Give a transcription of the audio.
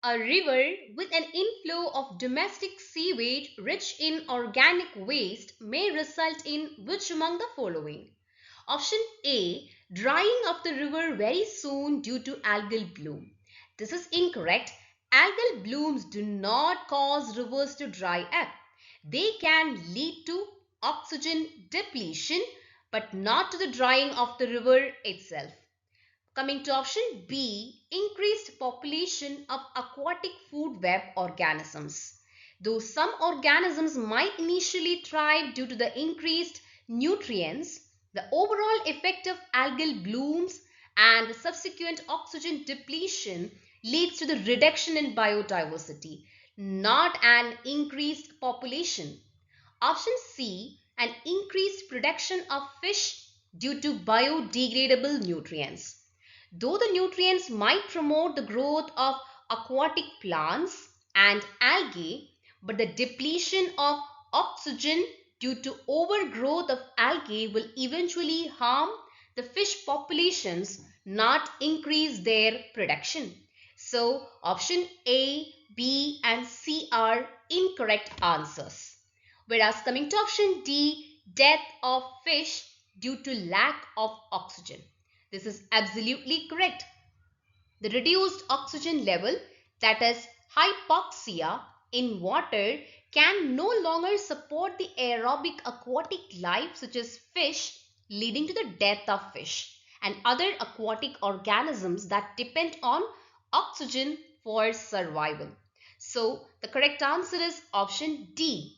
A river with an inflow of domestic sewage rich in organic waste may result in which among the following? Option A, drying of the river very soon due to algal bloom. This is incorrect. Algal blooms do not cause rivers to dry up. They can lead to oxygen depletion but not to the drying of the river itself. Coming to option B, increased population of aquatic food web organisms. Though some organisms might initially thrive due to the increased nutrients, the overall effect of algal blooms and the subsequent oxygen depletion leads to the reduction in biodiversity, not an increased population. Option C, an increased production of fish due to biodegradable nutrients. Though the nutrients might promote the growth of aquatic plants and algae, but the depletion of oxygen due to overgrowth of algae will eventually harm the fish populations, not increase their production. So, option A, B, and C are incorrect answers. Whereas coming to option D, death of fish due to lack of oxygen. This is absolutely correct. The reduced oxygen level, that is hypoxia, in water can no longer support the aerobic aquatic life such as fish, leading to the death of fish and other aquatic organisms that depend on oxygen for survival. So the correct answer is option D.